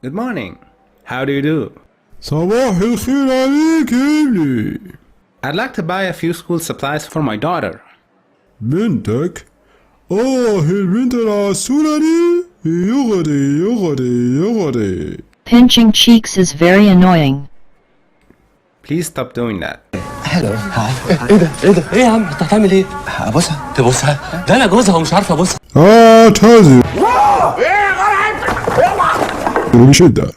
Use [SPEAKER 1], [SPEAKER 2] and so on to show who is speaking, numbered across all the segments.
[SPEAKER 1] Good morning. How do you do?
[SPEAKER 2] صباح الخير عليك يا ابني.
[SPEAKER 1] I'd like to buy a few school supplies for my daughter.
[SPEAKER 2] بنتك؟ البنت العثولة دي؟ يغري.
[SPEAKER 3] Pinching cheeks is very annoying.
[SPEAKER 1] Please stop doing that.
[SPEAKER 4] Hello. Hi.
[SPEAKER 5] ايه يا عم انت هتعمل ايه؟
[SPEAKER 4] ابوسها.
[SPEAKER 5] تبوسها؟ ده انا جوزها ومش عارف ابوسها.
[SPEAKER 2] تعزي. بشدة.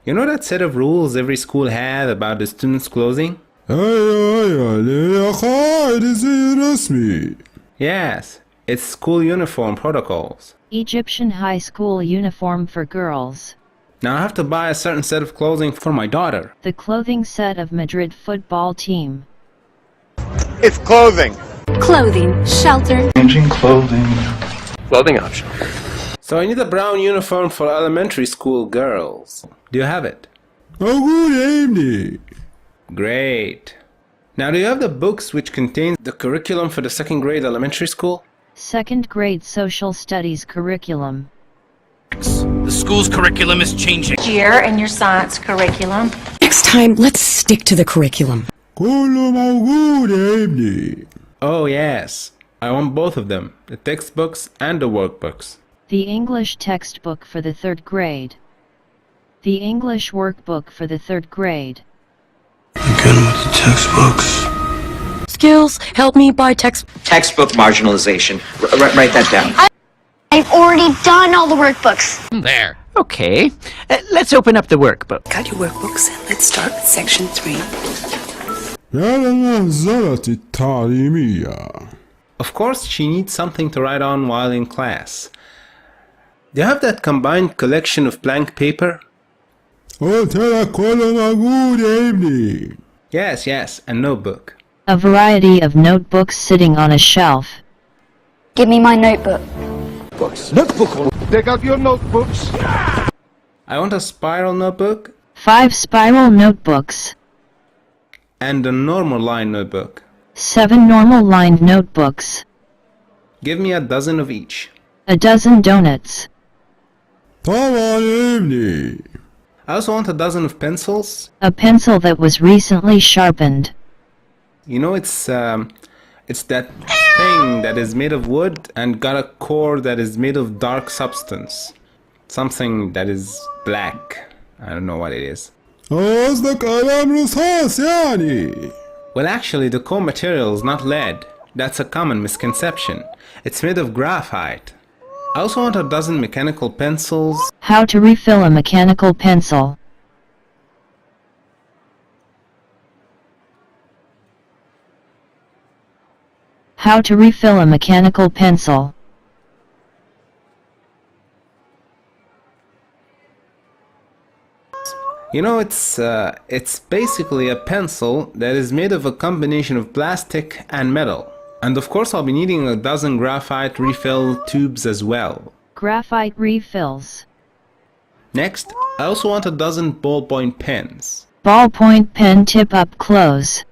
[SPEAKER 1] You know that set of rules every school had about the students' clothing?
[SPEAKER 2] أيوة ليه قاعد زي رسمي.
[SPEAKER 1] Yes, it's school uniform protocols.
[SPEAKER 3] Egyptian high school uniform for girls.
[SPEAKER 1] Now I have to buy a certain set of clothing for my daughter.
[SPEAKER 3] The clothing set of Madrid football team.
[SPEAKER 6] It's clothing.
[SPEAKER 7] Clothing, shelter.
[SPEAKER 6] Changing clothing.
[SPEAKER 5] Clothing option.
[SPEAKER 1] So I need a brown uniform for elementary school girls. Do you have it?
[SPEAKER 2] أقول يا ابني.
[SPEAKER 1] Great. Now do you have the books which contain the curriculum for the second grade elementary school?
[SPEAKER 3] Second grade social studies curriculum.
[SPEAKER 8] The school's curriculum is changing.
[SPEAKER 7] Year in your science curriculum.
[SPEAKER 9] Next time, let's stick to the curriculum.
[SPEAKER 2] كله موجود يا ابني.
[SPEAKER 1] Oh yes. I want both of them, the textbooks and the workbooks.
[SPEAKER 3] The English textbook for the third grade. The English workbook for the third grade.
[SPEAKER 6] Again with the textbooks.
[SPEAKER 9] Skills, help me buy
[SPEAKER 4] Textbook marginalization. Write that down.
[SPEAKER 10] I've already done all the workbooks.
[SPEAKER 8] There.
[SPEAKER 11] Okay, let's open up the workbook.
[SPEAKER 9] Got your workbooks and let's start with section 3.
[SPEAKER 2] يا للمهزلة التعليمية.
[SPEAKER 1] Of course she needs something to write on while in class. Do you have that combined collection of blank paper?
[SPEAKER 2] قلت لك كله موجود يا ابني.
[SPEAKER 1] Yes, a notebook.
[SPEAKER 3] A variety of notebooks sitting on a shelf.
[SPEAKER 10] Give me my notebook.
[SPEAKER 6] Notebook. Take out your notebooks.
[SPEAKER 1] I want a spiral notebook
[SPEAKER 3] 5 spiral notebooks.
[SPEAKER 1] and a normal line notebook.
[SPEAKER 3] 7 normal lined notebooks.
[SPEAKER 1] Give me a dozen of each.
[SPEAKER 3] A dozen donuts.
[SPEAKER 2] طبعا يا ابني.
[SPEAKER 1] I also want a dozen of pencils.
[SPEAKER 3] A pencil that was recently sharpened.
[SPEAKER 1] You know, it's that thing that is made of wood and got a core that is made of dark substance. Something that is black. I don't know what it is.
[SPEAKER 2] قصدك قلم رصاص يعني.
[SPEAKER 1] Well, actually, the core material is not lead. That's a common misconception. It's made of graphite. I also want a dozen mechanical pencils.
[SPEAKER 3] How to refill a mechanical pencil. How to refill a mechanical pencil.
[SPEAKER 1] You know, it's basically a pencil that is made of a combination of plastic and metal. And of course I'll be needing a dozen graphite refill tubes as well.
[SPEAKER 3] Graphite refills.
[SPEAKER 1] Next, I also want a dozen ballpoint pens.
[SPEAKER 3] Ballpoint pen tip up close.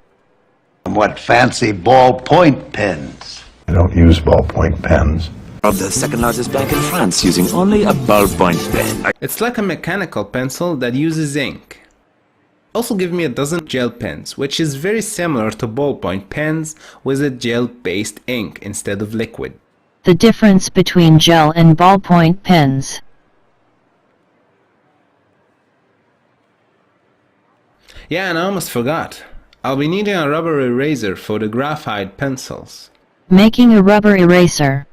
[SPEAKER 6] What fancy ballpoint pens. I don't use ballpoint pens.
[SPEAKER 11] Of the second largest bank in France using only a ballpoint pen.
[SPEAKER 1] It's like a mechanical pencil that uses ink. Also give me a dozen gel pens, which is very similar to ballpoint pens with a gel-based ink instead of liquid.
[SPEAKER 3] The difference between gel and ballpoint pens.
[SPEAKER 1] Yeah, and I almost forgot. I'll be needing a rubber eraser for the graphite pencils.
[SPEAKER 3] Making a rubber eraser.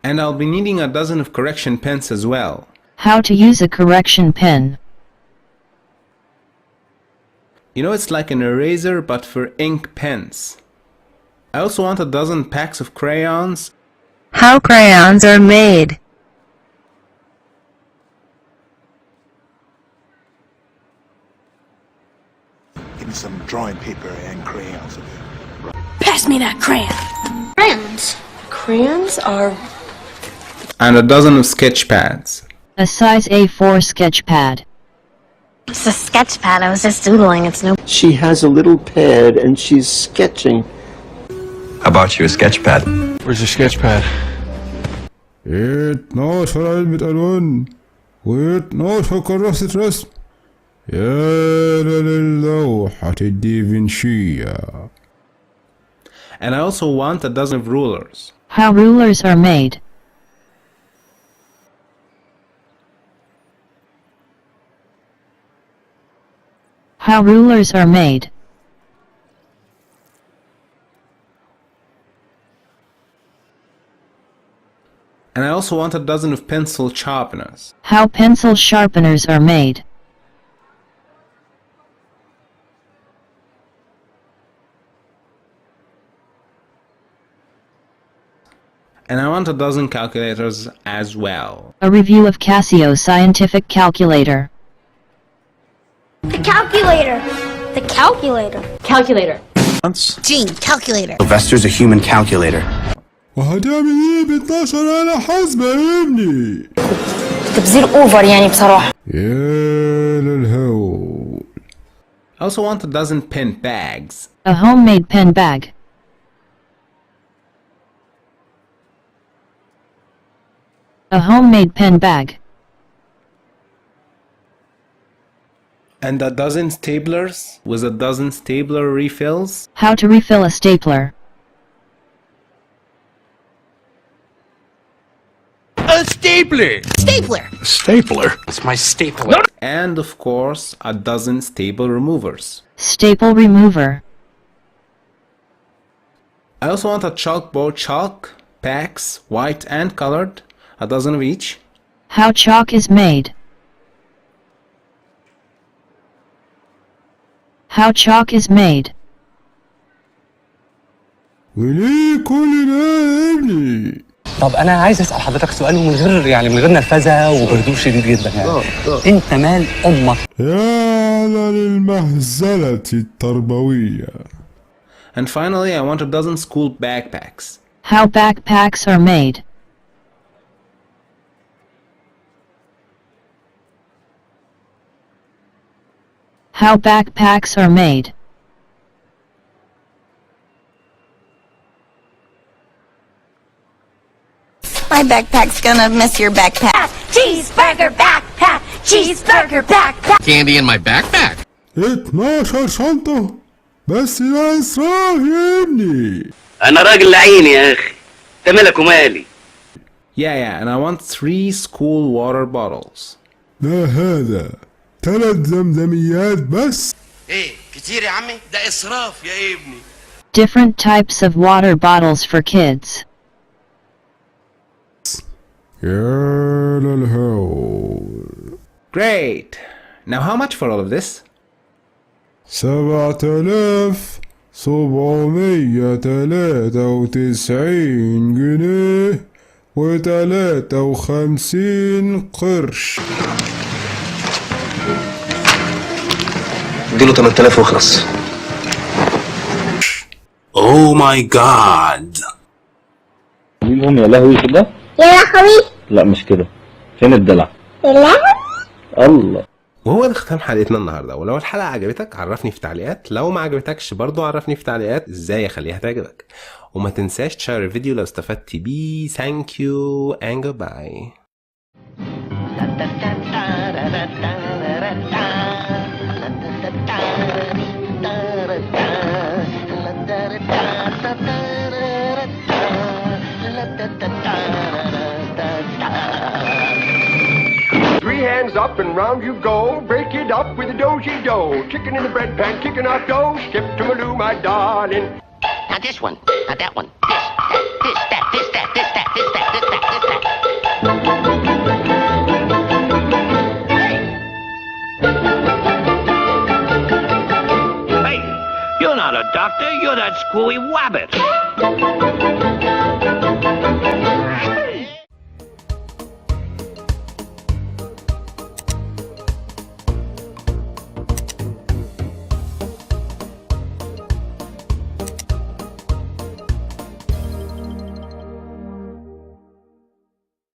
[SPEAKER 1] And I'll be needing a dozen of correction pens as well.
[SPEAKER 3] How to use a correction pen.
[SPEAKER 1] You know, it's like an eraser but for ink pens. I also want a dozen packs of crayons.
[SPEAKER 9] How crayons are made.
[SPEAKER 6] Give me some drawing paper and crayons.
[SPEAKER 9] Pass me that crayon.
[SPEAKER 10] Crayons.
[SPEAKER 9] Crayons are...
[SPEAKER 1] And a dozen of sketch pads.
[SPEAKER 3] A size A4 sketch pad.
[SPEAKER 10] It's a sketch pad. I was just doodling. It's no.
[SPEAKER 5] She has a little pad and she's sketching.
[SPEAKER 4] How about your sketch pad?
[SPEAKER 5] Where's your sketch pad?
[SPEAKER 2] 12 علبة ألوان و12 كراسة رسم. يا للوحة الدافنشية.
[SPEAKER 1] And I also want a dozen of rulers.
[SPEAKER 3] How rulers are made. How rulers are made.
[SPEAKER 1] And I also want a dozen of pencil sharpeners.
[SPEAKER 3] How pencil sharpeners are made.
[SPEAKER 1] And I want a dozen calculators as well.
[SPEAKER 3] A review of Casio scientific calculator.
[SPEAKER 10] The calculator. The calculator. Calculator.
[SPEAKER 9] Gene, calculator.
[SPEAKER 11] Sylvester's a human calculator.
[SPEAKER 2] وهتعمل ايه ب12 آلة حاسبة يا ابني؟
[SPEAKER 10] تبذير اوفر يعني بصراحة.
[SPEAKER 2] يا للهول.
[SPEAKER 1] I also want a dozen pen bags.
[SPEAKER 3] A homemade pen bag. A homemade pen bag.
[SPEAKER 1] And a dozen staplers with a dozen stapler refills.
[SPEAKER 3] How to refill a stapler.
[SPEAKER 8] A stapler!
[SPEAKER 9] Stapler.
[SPEAKER 6] Stapler?
[SPEAKER 8] It's my stapler.
[SPEAKER 1] And of course, a dozen staple removers.
[SPEAKER 3] Staple remover.
[SPEAKER 1] I also want a chalkboard chalk packs, white and colored, a dozen of each.
[SPEAKER 3] How chalk is made. How chalk is made.
[SPEAKER 2] وليه كل ده يا ابني؟
[SPEAKER 5] طب انا عايز اسال حضرتك سؤال ومن غير نرفزه وبهدوء شديد جدا يعني. انت مال امك؟
[SPEAKER 2] يا للمهزلة التربوية.
[SPEAKER 1] And finally, I want a dozen school backpacks.
[SPEAKER 3] How backpacks are made. How backpacks are made.
[SPEAKER 9] My backpack's gonna miss your backpack.
[SPEAKER 10] Cheeseburger backpack. Cheeseburger backpack.
[SPEAKER 8] Candy in my backpack.
[SPEAKER 2] 12 شنطة بس ده إسراف يا ابني.
[SPEAKER 5] انا راجل لعين يا اخي. انت مالك ومالي؟
[SPEAKER 1] Yeah, and I want 3 school water bottles.
[SPEAKER 2] ما هذا 3 زمزميات بس.
[SPEAKER 8] ايه كتير يا عمي؟ ده اسراف يا ابني.
[SPEAKER 3] Different types of water bottles for kids.
[SPEAKER 2] يا للهول.
[SPEAKER 1] Great! Now how much for all of this?
[SPEAKER 2] 7793 جنيه و53 قرش.
[SPEAKER 5] اديله 8000 واخلص.
[SPEAKER 8] Oh my god.
[SPEAKER 5] مين يا لهوي كده؟
[SPEAKER 10] يا لهوي.
[SPEAKER 5] لا مش كده. فين الدلع؟
[SPEAKER 10] يا لهوي.
[SPEAKER 5] الله.
[SPEAKER 1] وهو ده ختام حلقتنا النهارده. ولو الحلقه عجبتك عرفني في تعليقات، لو ما عجبتكش برضو عرفني في تعليقات ازاي اخليها تعجبك، وما تنساش تشير الفيديو لو استفدت بيه. Thank you and goodbye.
[SPEAKER 12] Three hands up and round you go, break it up with a do-si-do. Chicken in the bread pan, kicking out dough, skip to Maloo, my darling.
[SPEAKER 13] Not this one, not that one. This, that, this, that, this, that, this, that, this, that, this, that.
[SPEAKER 12] Hey, you're not a doctor, you're that screwy wabbit.